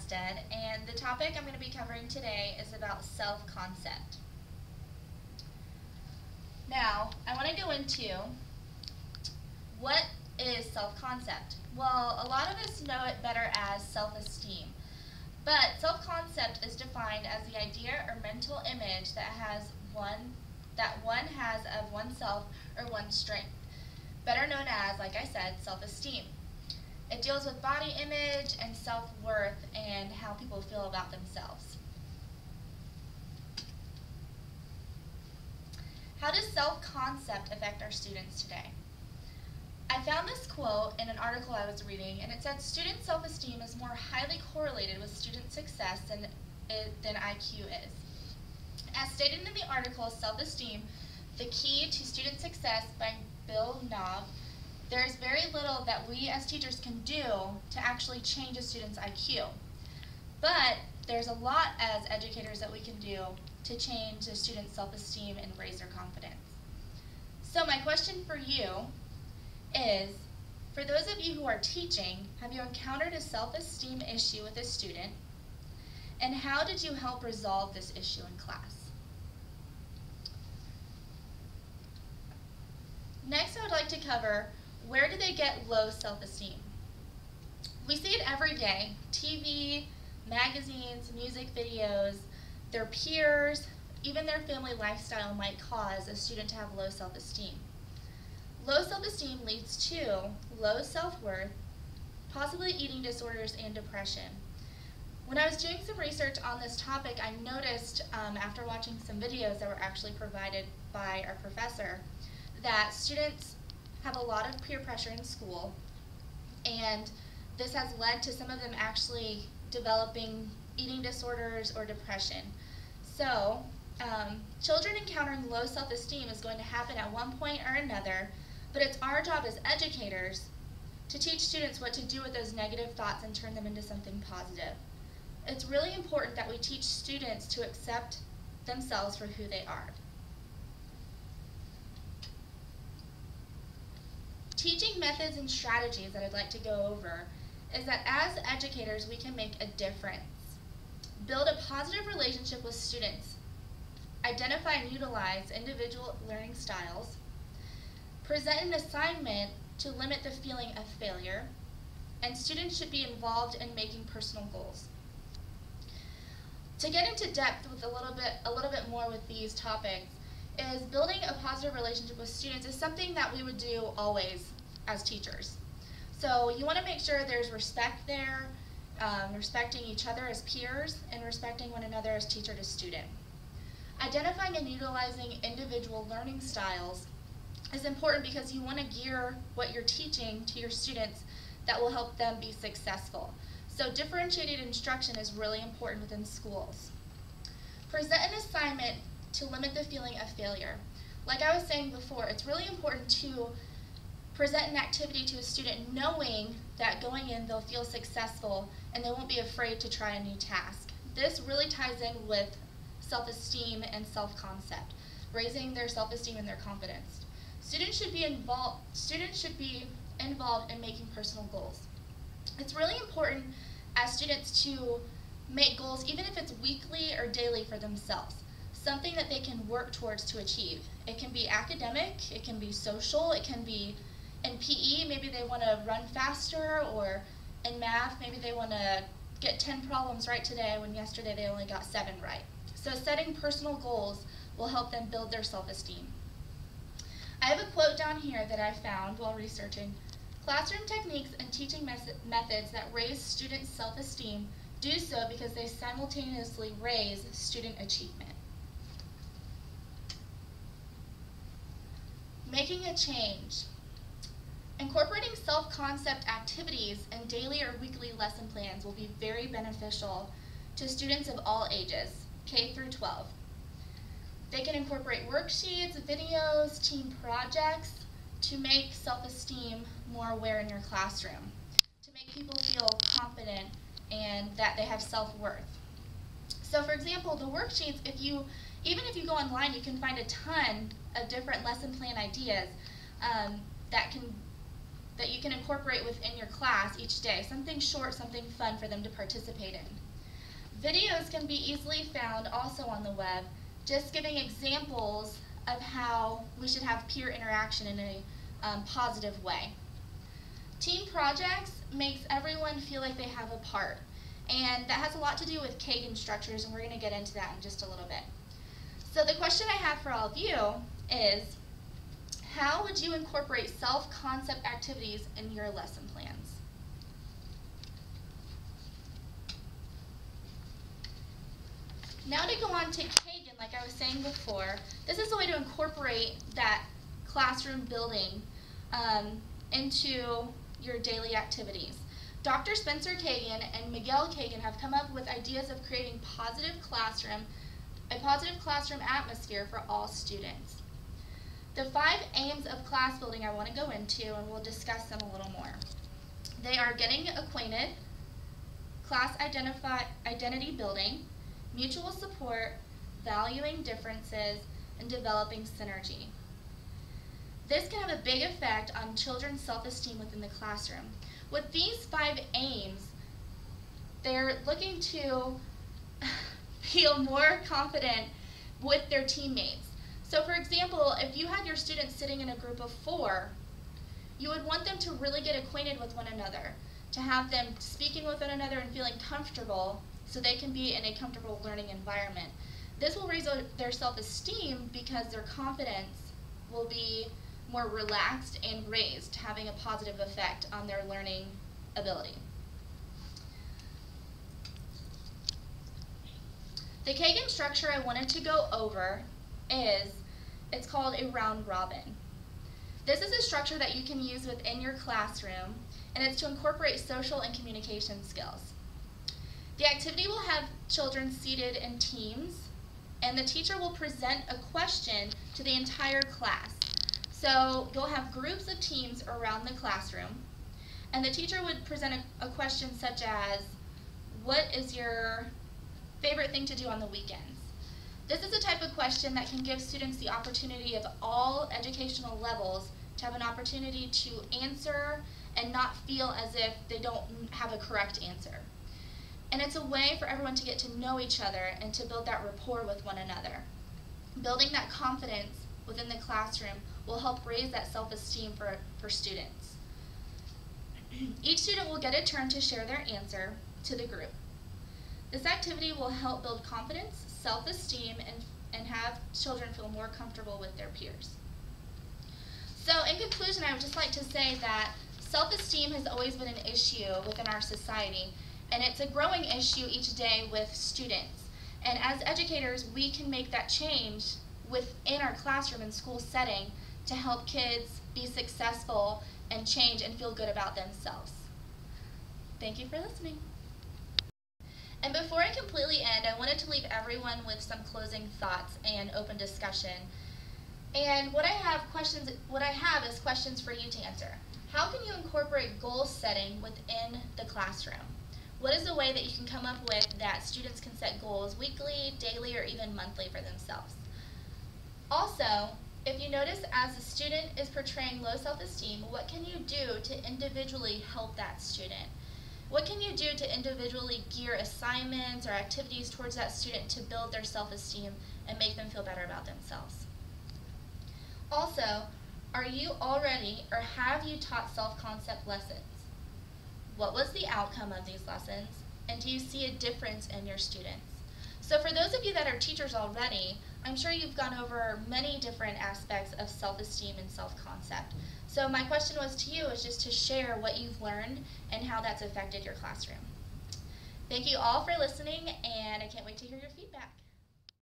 Wested, and the topic I'm going to be covering today is about self-concept. Now, I want to go into what is self-concept. Well, a lot of us know it better as self-esteem, but self-concept is defined as the idea or mental image that one has of oneself or one's strength, better known as, like I said, self-esteem. It deals with body image and self-worth and how people feel about themselves. How does self-concept affect our students today? I found this quote in an article I was reading, and it said student self-esteem is more highly correlated with student success than IQ is. As stated in the article, Self-Esteem, the Key to Student Success by Bill Nob, there is very little that we as teachers can do to actually change a student's IQ. But there's a lot as educators that we can do to change a student's self-esteem and raise their confidence. So my question for you is, for those of you who are teaching, have you encountered a self-esteem issue with a student? And how did you help resolve this issue in class? Next, I would like to cover, where do they get low self-esteem? We see it every day. TV, magazines, music videos, their peers, even their family lifestyle might cause a student to have low self-esteem. Low self-esteem leads to low self-worth, possibly eating disorders, and depression. When I was doing some research on this topic, I noticed after watching some videos that were actually provided by our professor that students have a lot of peer pressure in school, and this has led to some of them actually developing eating disorders or depression. So, children encountering low self-esteem is going to happen at one point or another, but it's our job as educators to teach students what to do with those negative thoughts and turn them into something positive. It's really important that we teach students to accept themselves for who they are. Teaching methods and strategies that I'd like to go over is that as educators we can make a difference. Build a positive relationship with students. Identify and utilize individual learning styles. Present an assignment to limit the feeling of failure. And students should be involved in making personal goals. To get into depth with a little bit more with these topics, is building a positive relationship with students is something that we would do always as teachers. So you want to make sure there's respect there, respecting each other as peers, and respecting one another as teacher to student. Identifying and utilizing individual learning styles is important because you want to gear what you're teaching to your students that will help them be successful. So differentiated instruction is really important within schools. Present an assignment to limit the feeling of failure. Like I was saying before, it's really important to present an activity to a student knowing that going in they'll feel successful and they won't be afraid to try a new task. This really ties in with self-esteem and self-concept, raising their self-esteem and their confidence. Students should be involved in making personal goals. It's really important as students to make goals, even if it's weekly or daily, for themselves. Something that they can work towards to achieve. It can be academic, it can be social, it can be in PE, maybe they want to run faster, or in math, maybe they want to get 10 problems right today when yesterday they only got 7 right. So setting personal goals will help them build their self-esteem. I have a quote down here that I found while researching. Classroom techniques and teaching methods that raise students' self-esteem do so because they simultaneously raise student achievement. Making a change. Incorporating self-concept activities in daily or weekly lesson plans will be very beneficial to students of all ages, K through 12. They can incorporate worksheets, videos, team projects to make self-esteem more aware in your classroom, to make people feel confident and that they have self-worth. So for example, the worksheets, even if you go online, you can find a ton of different lesson plan ideas that can that you can incorporate within your class each day, something short, something fun for them to participate in. Videos can be easily found also on the web, just giving examples of how we should have peer interaction in a positive way. Team projects makes everyone feel like they have a part, and that has a lot to do with Kagan structures, and we're going to get into that in just a little bit. So the question I have for all of you is, how would you incorporate self-concept activities in your lesson plans? Now to go on to Kagan, like I was saying before, this is a way to incorporate that classroom building into your daily activities. Dr. Spencer Kagan and Miguel Kagan have come up with ideas of creating a positive classroom atmosphere for all students. The 5 aims of class building I want to go into, and we'll discuss them a little more. They are getting acquainted, class identity building, mutual support, valuing differences, and developing synergy. This can have a big effect on children's self-esteem within the classroom. With these 5 aims, they're looking to feel more confident with their teammates. So for example, if you had your students sitting in a group of 4, you would want them to really get acquainted with one another, to have them speaking with one another and feeling comfortable so they can be in a comfortable learning environment. This will raise their self-esteem because their confidence will be more relaxed and raised, having a positive effect on their learning ability. The Kagan structure I wanted to go over it's called a round robin. This is a structure that you can use within your classroom, and it's to incorporate social and communication skills. The activity will have children seated in teams, and the teacher will present a question to the entire class. So you'll have groups of teams around the classroom, and the teacher would present a question such as, what is your favorite thing to do on the weekends? This is a type of question that can give students the opportunity of all educational levels to have an opportunity to answer and not feel as if they don't have a correct answer. And it's a way for everyone to get to know each other and to build that rapport with one another. Building that confidence within the classroom will help raise that self-esteem for students. Each student will get a turn to share their answer to the group. This activity will help build confidence, self-esteem, and have children feel more comfortable with their peers. So in conclusion, I would just like to say that self-esteem has always been an issue within our society, and it's a growing issue each day with students. And as educators, we can make that change within our classroom and school setting to help kids be successful and change and feel good about themselves. Thank you for listening. And before I completely end, I wanted to leave everyone with some closing thoughts and open discussion. And what I have is questions for you to answer. How can you incorporate goal setting within the classroom? What is a way that you can come up with that students can set goals weekly, daily, or even monthly for themselves? Also, if you notice as a student is portraying low self-esteem, what can you do to individually help that student? What can you do to individually gear assignments or activities towards that student to build their self-esteem and make them feel better about themselves? Also, are you already or have you taught self-concept lessons? What was the outcome of these lessons? And do you see a difference in your students? So for those of you that are teachers already, I'm sure you've gone over many different aspects of self-esteem and self-concept. So my question was to you is just to share what you've learned and how that's affected your classroom. Thank you all for listening, and I can't wait to hear your feedback.